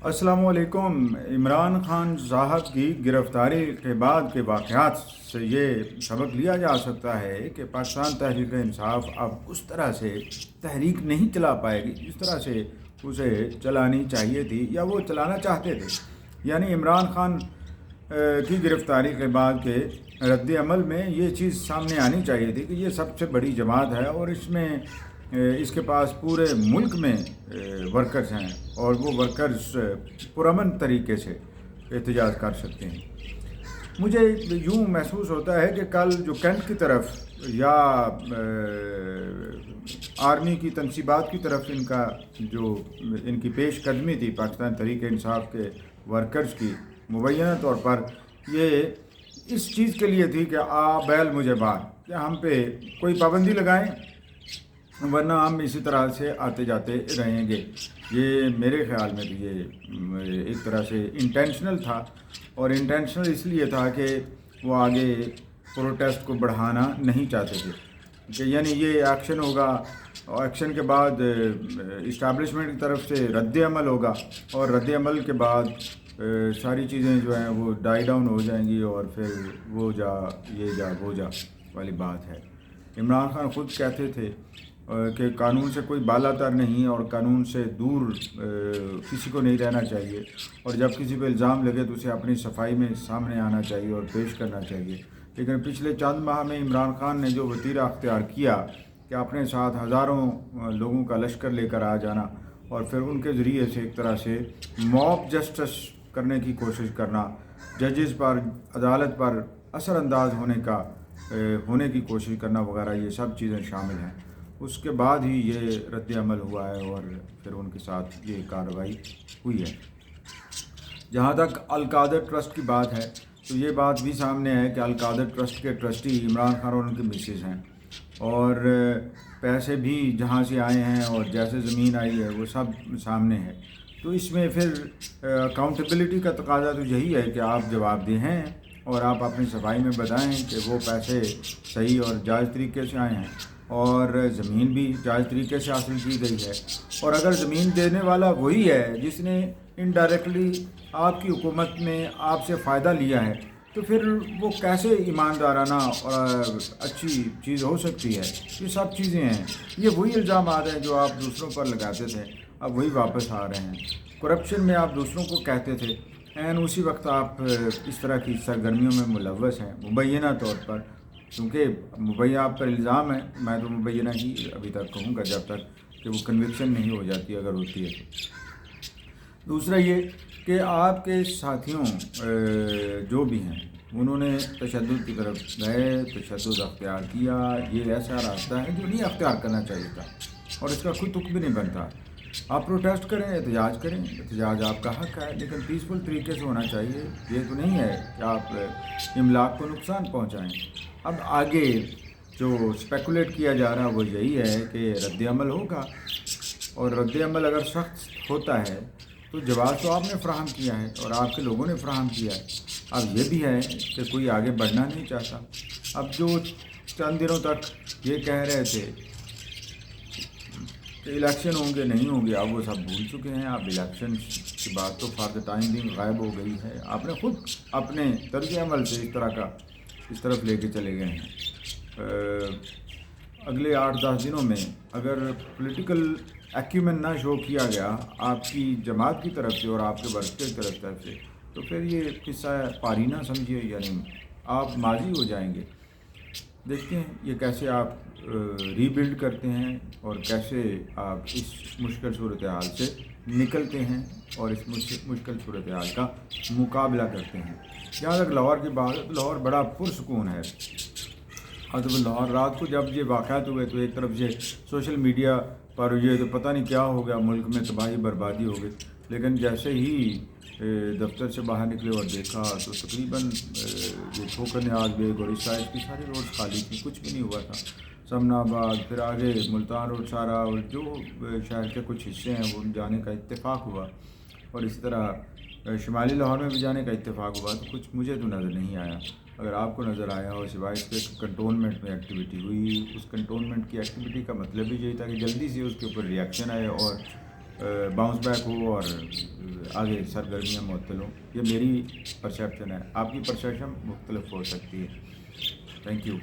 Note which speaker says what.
Speaker 1: अस्सलाम वालेकुम। इमरान खान साहब की गिरफ्तारी के बाद के वाक़यात से ये सबक लिया जा सकता है कि पाकिस्तान तहरीक इंसाफ अब उस तरह से तहरीक नहीं चला पाएगी जिस तरह से उसे चलानी चाहिए थी या वो चलाना चाहते थे। यानी इमरान खान की गिरफ्तारी के बाद के रद्द अमल में ये चीज़ सामने आनी चाहिए थी कि ये सबसे बड़ी जमात है और इसमें इसके पास पूरे मुल्क में वर्कर्स हैं और वो वर्कर्स पुरअमन तरीके से एहतजाज कर सकते हैं। मुझे यूँ महसूस होता है कि कल जो कैंट की तरफ या आर्मी की तनसीबात की तरफ इनका जो इनकी पेश कदमी थी पाकिस्तान तहरीक इंसाफ के वर्कर्स की, मुबैना तौर पर ये इस चीज़ के लिए थी कि आ बैल मुझे बार, क्या हम पे कोई पाबंदी लगाएं वरना हम इसी तरह से आते जाते रहेंगे। ये मेरे ख्याल में तो ये एक तरह से इंटेंशनल था और इंटेंशनल इसलिए था कि वो आगे प्रोटेस्ट को बढ़ाना नहीं चाहते थे कि यानी ये एक्शन होगा और एक्शन के बाद इस्टेब्लिशमेंट की तरफ से रद्द अमल होगा और रद्द अमल के बाद सारी चीज़ें जो हैं वो डाई डाउन हो जाएंगी और फिर वो जा ये जा वो जा वाली बात है। इमरान खान ख़ुद कहते थे कि कानून से कोई बालातर नहीं और कानून से दूर किसी को नहीं रहना चाहिए और जब किसी पे इल्ज़ाम लगे तो उसे अपनी सफाई में सामने आना चाहिए और पेश करना चाहिए। लेकिन पिछले चंद माह में इमरान खान ने जो वतीरा अख्तियार किया कि अपने साथ हज़ारों लोगों का लश्कर लेकर आ जाना और फिर उनके ज़रिए से एक तरह से मॉब जस्टिस करने की कोशिश करना, जजेस पर अदालत पर असरअंदाज होने की कोशिश करना वगैरह, ये सब चीज़ें शामिल हैं। उसके बाद ही ये रद्द अमल हुआ है और फिर उनके साथ ये कार्रवाई हुई है। जहाँ तक अल-कादर ट्रस्ट की बात है तो ये बात भी सामने है कि अल-कादर ट्रस्ट के ट्रस्टी इमरान खान और उनके मिसेज हैं और पैसे भी जहाँ से आए हैं और जैसे ज़मीन आई है वो सब सामने है। तो इसमें फिर अकाउंटेबिलिटी का तकाजा तो यही है कि आप जवाबदेह हैं और आप अपनी सफाई में बताएं कि वो पैसे सही और जायज़ तरीके से आए हैं और ज़मीन भी जायज़ तरीके से हासिल की गई है। और अगर ज़मीन देने वाला वही है जिसने इनडायरेक्टली आपकी हुकूमत में आपसे फ़ायदा लिया है तो फिर वो कैसे ईमानदाराना और अच्छी चीज़ हो सकती है। ये सब चीज़ें हैं, ये वही इल्ज़ाम हैं जो आप दूसरों पर लगाते थे, अब वही वापस आ रहे हैं। करप्शन में आप दूसरों को कहते थे, एन उसी वक्त आप इस तरह की सरगर्मियों में मुलव्वस हैं मुबैना तौर पर, क्योंकि मुबैना आप पर इल्ज़ाम है। मैं तो मुबैना ही अभी तक कहूँगा जब तक कि वो कन्विक्शन नहीं हो जाती, अगर होती है तो। दूसरा ये कि आपके साथियों जो भी हैं उन्होंने तशद्दुद की तरफ गए, तशद्दुद अख्तियार किया। ये ऐसा रास्ता है जो नहीं अख्तियार करना चाहिए था और इसका खुद तुक भी नहीं बनता। आप प्रोटेस्ट करें, एहतजाज करें, एहतजाज आपका हक़ है लेकिन पीसफुल तरीके से होना चाहिए। ये तो नहीं है कि आप इमलाक को नुकसान पहुँचाएँ। अब आगे जो स्पेकुलेट किया जा रहा है वो यही है कि रद्द अमल होगा और रद्द अमल अगर सख्त होता है तो जवाब तो आपने फ़राहम किया है और आपके लोगों ने फ़राहम किया है। अब ये भी है कि कोई आगे बढ़ना नहीं चाहता। अब जो चंद दिनों तक ये कह रहे थे कि इलेक्शन होंगे नहीं होंगे, अब वो सब भूल चुके हैं। अब इलेक्शन की बात तो फॉर द टाइम बिंग गायब हो गई है। आपने खुद अपने तर्ज अमल से इस तरफ लेके चले गए हैं। अगले 8-10 दिनों में अगर पॉलिटिकल एक्यूमेन ना शो किया गया आपकी जमात की तरफ से और आपके वर्ग की तरफ से तो फिर ये किस्सा पारी ना समझिए, यानी आप माजी हो जाएंगे। देखते हैं ये कैसे आप रीबिल्ड करते हैं और कैसे आप इस मुश्किल सूरत हाल से निकलते हैं और इस मुश्किल सूरत हाल का मुकाबला करते हैं। जहाँ तक लाहौर की बात है तो लाहौर बड़ा पुरसकून है। और तो लाहौर रात को जब ये वाक़यात हुए तो एक तरफ से सोशल मीडिया पर ये तो पता नहीं क्या हो गया, मुल्क में तबाही बर्बादी हो गई, लेकिन जैसे ही दफ्तर से बाहर निकले और देखा तो तकरीबन ये ठोकर न्याज बेग और इस साइड की सारी रोड खाली थी, कुछ भी नहीं हुआ था। समनाबाद, फिर आगे मुल्तान रोड सारा और जो शहर के कुछ हिस्से हैं वो जाने का इत्तेफाक हुआ और इस तरह शुमाली लाहौर में भी जाने का इत्तेफाक हुआ। तो कुछ मुझे तो नज़र नहीं आया। अगर आपको नज़र आया हो सिवाय इसके कंटोनमेंट में एक्टिविटी हुई, उस कंटोनमेंट की एक्टिविटी का मतलब भी यही था कि जल्दी से उसके ऊपर रिएक्शन आए और बाउंस बैक हो और آگے سرگرمیاں معطل ہوں. یہ میری پرسیپشن ہے. آپ کی پرسیپشن مختلف ہو سکتی ہے. Thank you.